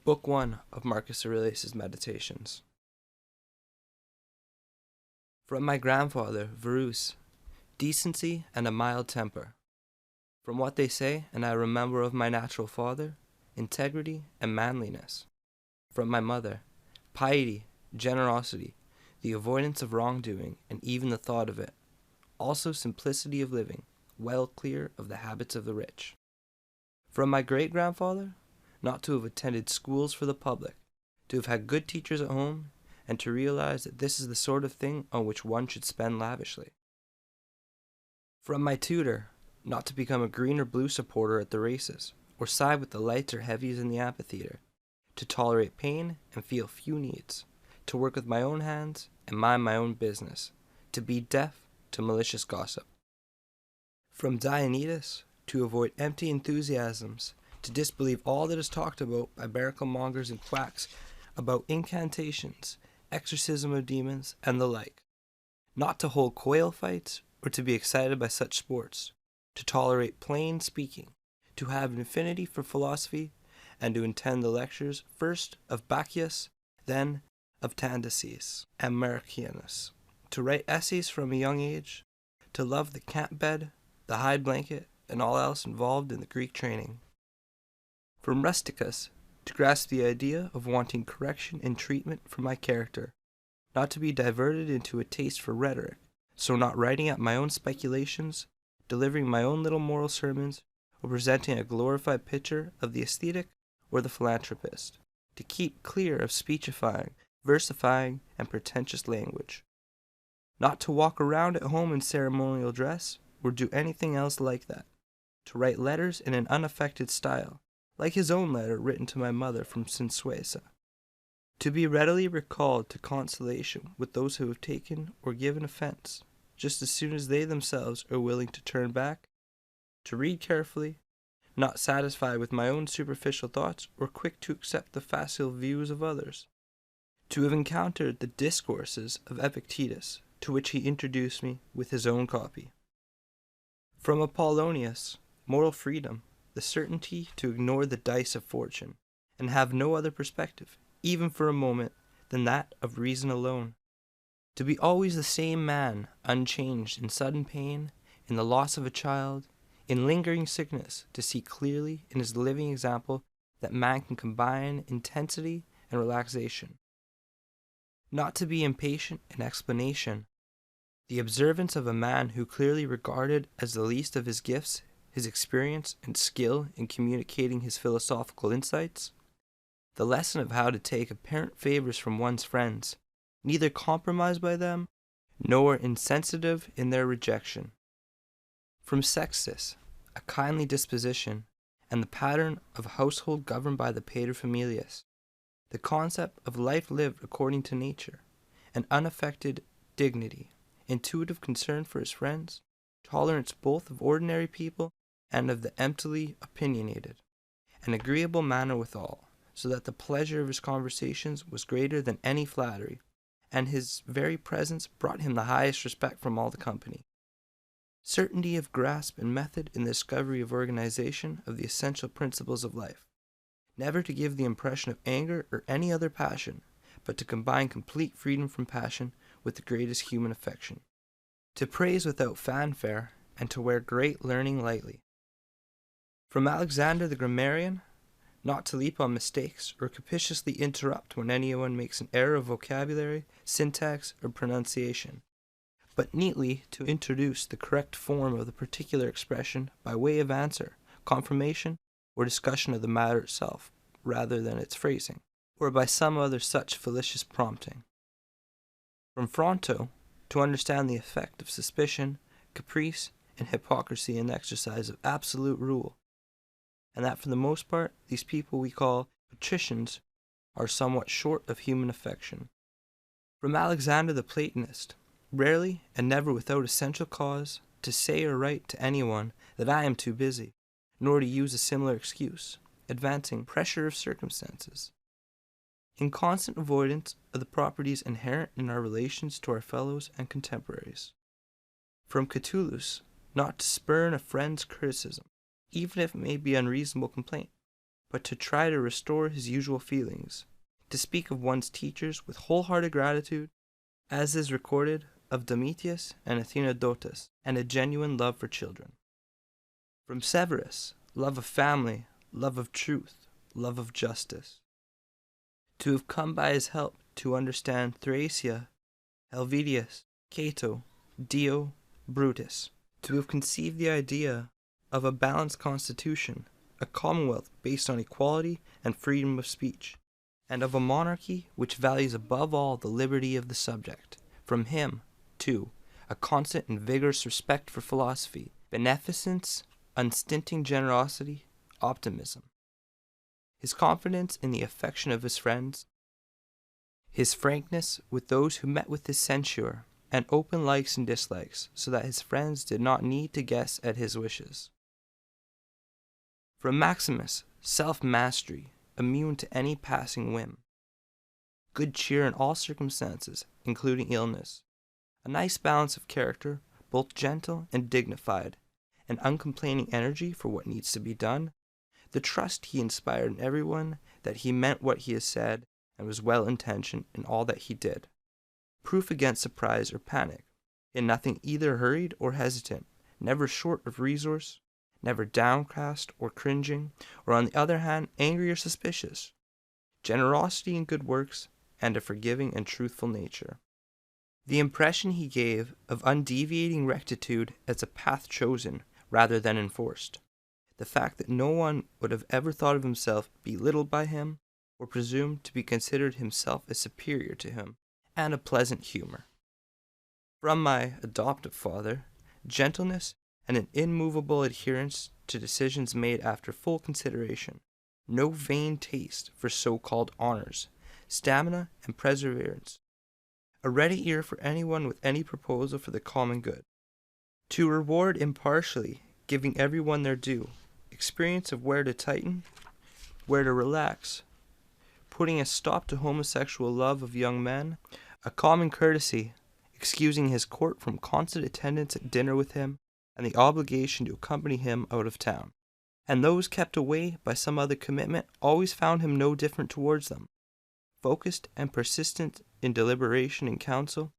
Book 1 of Marcus Aurelius' Meditations. From my grandfather, Verus, decency and a mild temper. From what they say, and I remember of my natural father, integrity and manliness. From my mother, piety, generosity, the avoidance of wrongdoing, and even the thought of it. Also simplicity of living, well clear of the habits of the rich. From my great-grandfather, not to have attended schools for the public, to have had good teachers at home, and to realize that this is the sort of thing on which one should spend lavishly. From my tutor, not to become a green or blue supporter at the races, or side with the lights or heavies in the amphitheater, to tolerate pain and feel few needs, to work with my own hands and mind my own business, to be deaf to malicious gossip. From Dionysus, to avoid empty enthusiasms, to disbelieve all that is talked about by miracle-mongers and quacks about incantations, exorcism of demons, and the like. Not to hold quail fights, or to be excited by such sports, to tolerate plain speaking, to have an affinity for philosophy, and to attend the lectures first of Bacchius, then of Tandices and Marcianus, to write essays from a young age, to love the camp bed, the hide blanket, and all else involved in the Greek training. From Rusticus, to grasp the idea of wanting correction and treatment for my character, not to be diverted into a taste for rhetoric, so not writing out my own speculations, delivering my own little moral sermons, or presenting a glorified picture of the aesthetic or the philanthropist, to keep clear of speechifying, versifying, and pretentious language. Not to walk around at home in ceremonial dress, or do anything else like that, to write letters in an unaffected style, like his own letter written to my mother from Sinsuesa, to be readily recalled to consolation with those who have taken or given offense, just as soon as they themselves are willing to turn back, to read carefully, not satisfied with my own superficial thoughts or quick to accept the facile views of others, to have encountered the discourses of Epictetus, to which he introduced me with his own copy. From Apollonius, moral freedom, the certainty to ignore the dice of fortune, and have no other perspective, even for a moment, than that of reason alone. To be always the same man, unchanged in sudden pain, in the loss of a child, in lingering sickness, to see clearly in his living example that man can combine intensity and relaxation. Not to be impatient in explanation. The observance of a man who clearly regarded as the least of his gifts his experience and skill in communicating his philosophical insights, the lesson of how to take apparent favors from one's friends, neither compromised by them, nor insensitive in their rejection. From Sextus, a kindly disposition, and the pattern of a household governed by the paterfamilias, the concept of life lived according to nature, an unaffected dignity, intuitive concern for his friends, tolerance both of ordinary people and of the emptily opinionated, an agreeable manner withal, so that the pleasure of his conversations was greater than any flattery, and his very presence brought him the highest respect from all the company. Certainty of grasp and method in the discovery of organization of the essential principles of life, never to give the impression of anger or any other passion, but to combine complete freedom from passion with the greatest human affection, to praise without fanfare, and to wear great learning lightly. From Alexander the grammarian, not to leap on mistakes or capriciously interrupt when anyone makes an error of vocabulary, syntax, or pronunciation, but neatly to introduce the correct form of the particular expression by way of answer, confirmation, or discussion of the matter itself, rather than its phrasing, or by some other such fallacious prompting. From Fronto, to understand the effect of suspicion, caprice, and hypocrisy in the exercise of absolute rule, and that for the most part these people we call patricians are somewhat short of human affection. From Alexander the Platonist, rarely and never without essential cause, to say or write to anyone that I am too busy, nor to use a similar excuse, advancing pressure of circumstances. In constant avoidance of the properties inherent in our relations to our fellows and contemporaries. From Catullus, not to spurn a friend's criticism, even if it may be unreasonable complaint, but to try to restore his usual feelings, to speak of one's teachers with wholehearted gratitude, as is recorded of Domitius and Athenodotus, and a genuine love for children. From Severus, love of family, love of truth, love of justice. To have come by his help to understand Thracia, Helvidius, Cato, Dio, Brutus. To have conceived the idea of a balanced constitution, a commonwealth based on equality and freedom of speech, and of a monarchy which values above all the liberty of the subject. From him, too, a constant and vigorous respect for philosophy, beneficence, unstinting generosity, optimism. His confidence in the affection of his friends, his frankness with those who met with his censure, and open likes and dislikes, so that his friends did not need to guess at his wishes. From Maximus, self-mastery, immune to any passing whim. Good cheer in all circumstances, including illness. A nice balance of character, both gentle and dignified, an uncomplaining energy for what needs to be done, the trust he inspired in everyone that he meant what he has said and was well-intentioned in all that he did. Proof against surprise or panic, in nothing either hurried or hesitant, never short of resource, never downcast or cringing, or on the other hand angry or suspicious. Generosity in good works, and a forgiving and truthful nature. The impression he gave of undeviating rectitude as a path chosen rather than enforced. The fact that no one would have ever thought of himself belittled by him, or presumed to be considered himself as superior to him, and a pleasant humor. From my adoptive father, gentleness and an immovable adherence to decisions made after full consideration, no vain taste for so-called honors, stamina and perseverance, a ready ear for anyone with any proposal for the common good, to reward impartially, giving everyone their due, experience of where to tighten, where to relax, putting a stop to homosexual love of young men, a common courtesy, excusing his court from constant attendance at dinner with him, and the obligation to accompany him out of town. And those kept away by some other commitment always found him no different towards them, focused and persistent in deliberation and counsel,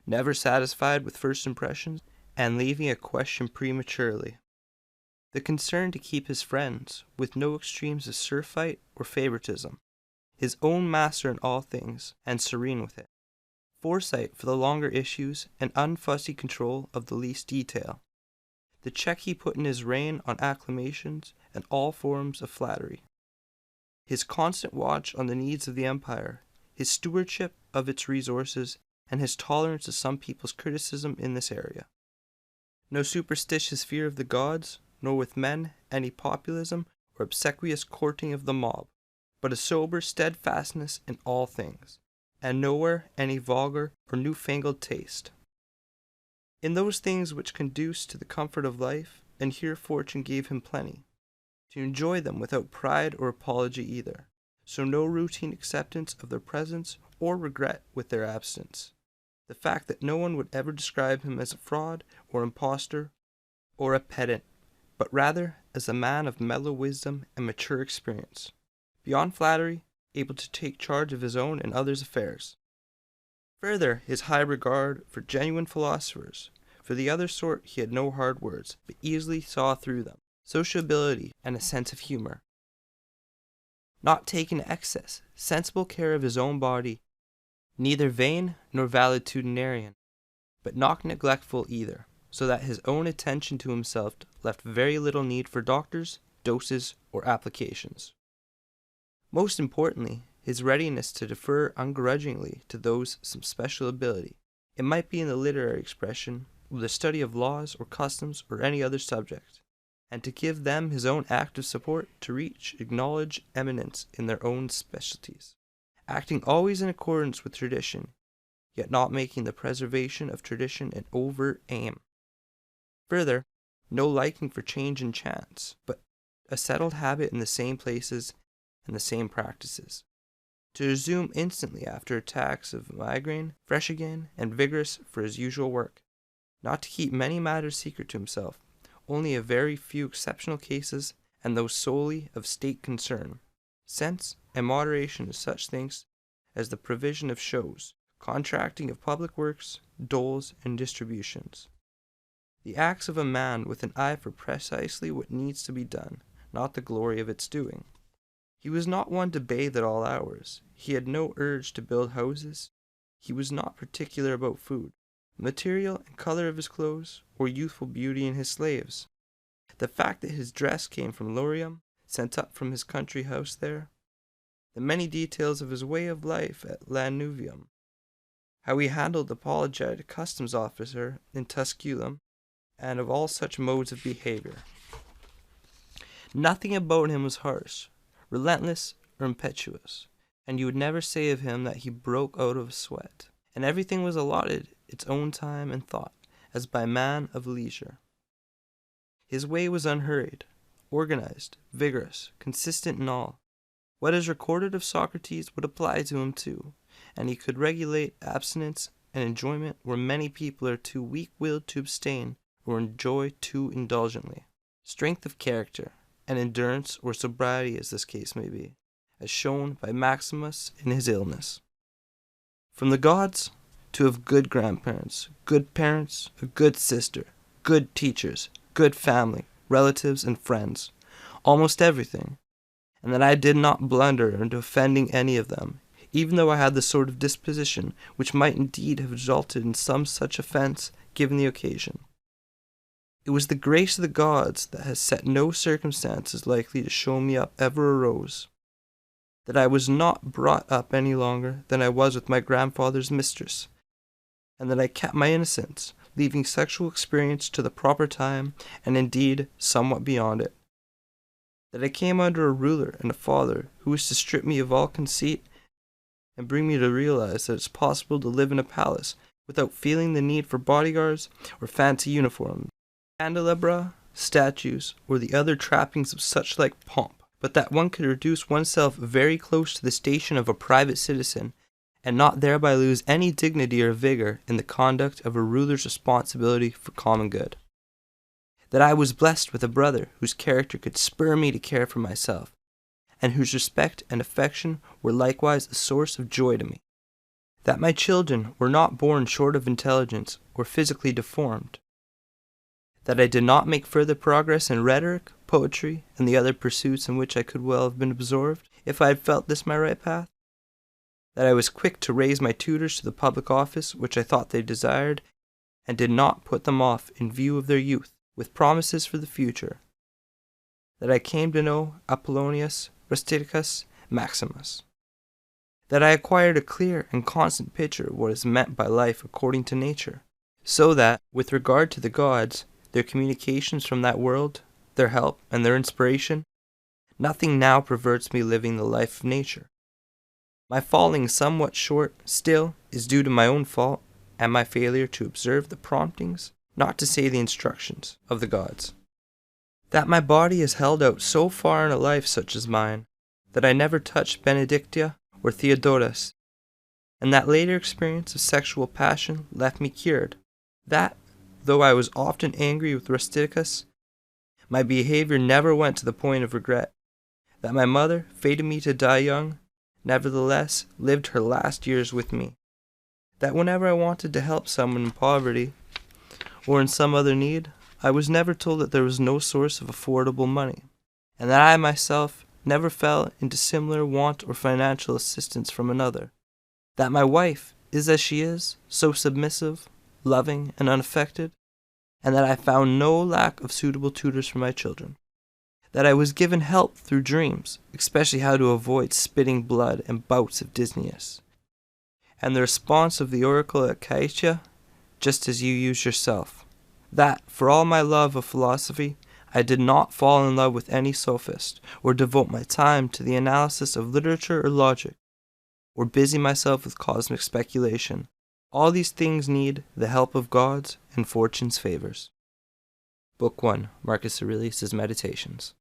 never satisfied with first impressions, and leaving a question prematurely. The concern to keep his friends, with no extremes of surfeit or favoritism, his own master in all things, and serene with it. Foresight for the longer issues, and unfussy control of the least detail. The check he put in his reign on acclamations and all forms of flattery. His constant watch on the needs of the empire, his stewardship of its resources, and his tolerance of some people's criticism in this area. No superstitious fear of the gods, nor with men any populism or obsequious courting of the mob, but a sober steadfastness in all things, and nowhere any vulgar or newfangled taste. In those things which conduce to the comfort of life, and here fortune gave him plenty, to enjoy them without pride or apology either, so no routine acceptance of their presence or regret with their absence. The fact that no one would ever describe him as a fraud or impostor or a pedant, but rather as a man of mellow wisdom and mature experience, beyond flattery, able to take charge of his own and others' affairs. Further, his high regard for genuine philosophers. For the other sort he had no hard words, but easily saw through them, sociability and a sense of humor. Not taken to excess, sensible care of his own body, neither vain nor valetudinarian, but not neglectful either, so that his own attention to himself left very little need for doctors, doses, or applications. Most importantly, his readiness to defer ungrudgingly to those some special ability, it might be in the literary expression, or the study of laws or customs or any other subject, and to give them his own active support to reach acknowledged eminence in their own specialties, acting always in accordance with tradition, yet not making the preservation of tradition an overt aim. Further, no liking for change and chance, but a settled habit in the same places and the same practices. To resume instantly after attacks of migraine, fresh again, and vigorous for his usual work. Not to keep many matters secret to himself, only a very few exceptional cases, and those solely of state concern, sense and moderation in such things as the provision of shows, contracting of public works, doles, and distributions. The acts of a man with an eye for precisely what needs to be done, not the glory of its doing. He was not one to bathe at all hours. He had no urge to build houses. He was not particular about food, material and color of his clothes, or youthful beauty in his slaves. The fact that his dress came from Lorium, sent up from his country house there, the many details of his way of life at Lanuvium, how he handled the apologetic customs officer in Tusculum, and of all such modes of behavior. Nothing about him was harsh, relentless, or impetuous, and you would never say of him that he broke out of a sweat, and everything was allotted its own time and thought, as by man of leisure. His way was unhurried, organized, vigorous, consistent in all. What is recorded of Socrates would apply to him too, and he could regulate abstinence and enjoyment where many people are too weak-willed to abstain or enjoy too indulgently. Strength of character, and endurance or sobriety as this case may be, as shown by Maximus in his illness. From the gods, to have good grandparents, good parents, a good sister, good teachers, good family, relatives, and friends, almost everything, and that I did not blunder into offending any of them, even though I had the sort of disposition which might indeed have resulted in some such offence given the occasion. It was the grace of the gods that has set no circumstances likely to show me up ever arose, that I was not brought up any longer than I was with my grandfather's mistress, and that I kept my innocence, leaving sexual experience to the proper time, and indeed somewhat beyond it. That I came under a ruler and a father who was to strip me of all conceit and bring me to realize that it's possible to live in a palace without feeling the need for bodyguards or fancy uniforms, candelabra, statues, or the other trappings of such like pomp, but that one could reduce oneself very close to the station of a private citizen and not thereby lose any dignity or vigor in the conduct of a ruler's responsibility for common good. That I was blessed with a brother whose character could spur me to care for myself, and whose respect and affection were likewise a source of joy to me. That my children were not born short of intelligence or physically deformed. That I did not make further progress in rhetoric, poetry, and the other pursuits in which I could well have been absorbed, if I had felt this my right path. That I was quick to raise my tutors to the public office which I thought they desired, and did not put them off in view of their youth, with promises for the future. That I came to know Apollonius, Rusticus, Maximus. That I acquired a clear and constant picture of what is meant by life according to nature, so that, with regard to the gods, their communications from that world, their help, and their inspiration, nothing now perverts me living the life of nature. My falling somewhat short, still, is due to my own fault, and my failure to observe the promptings, not to say the instructions, of the gods. That my body is held out so far in a life such as mine, that I never touched Benedicta or Theodorus, and that later experience of sexual passion left me cured. That, though I was often angry with Rusticus, my behavior never went to the point of regret. That my mother, fated me to die young, nevertheless lived her last years with me. That whenever I wanted to help someone in poverty, or in some other need, I was never told that there was no source of affordable money, and that I myself never fell into similar want or financial assistance from another. That my wife is as she is, so submissive, loving, and unaffected, and that I found no lack of suitable tutors for my children. That I was given help through dreams, especially how to avoid spitting blood and bouts of dizziness, and the response of the oracle at Caetia, just as you use yourself. That, for all my love of philosophy, I did not fall in love with any sophist, or devote my time to the analysis of literature or logic, or busy myself with cosmic speculation. All these things need the help of gods and fortune's favors. Book 1, Marcus Aurelius' Meditations.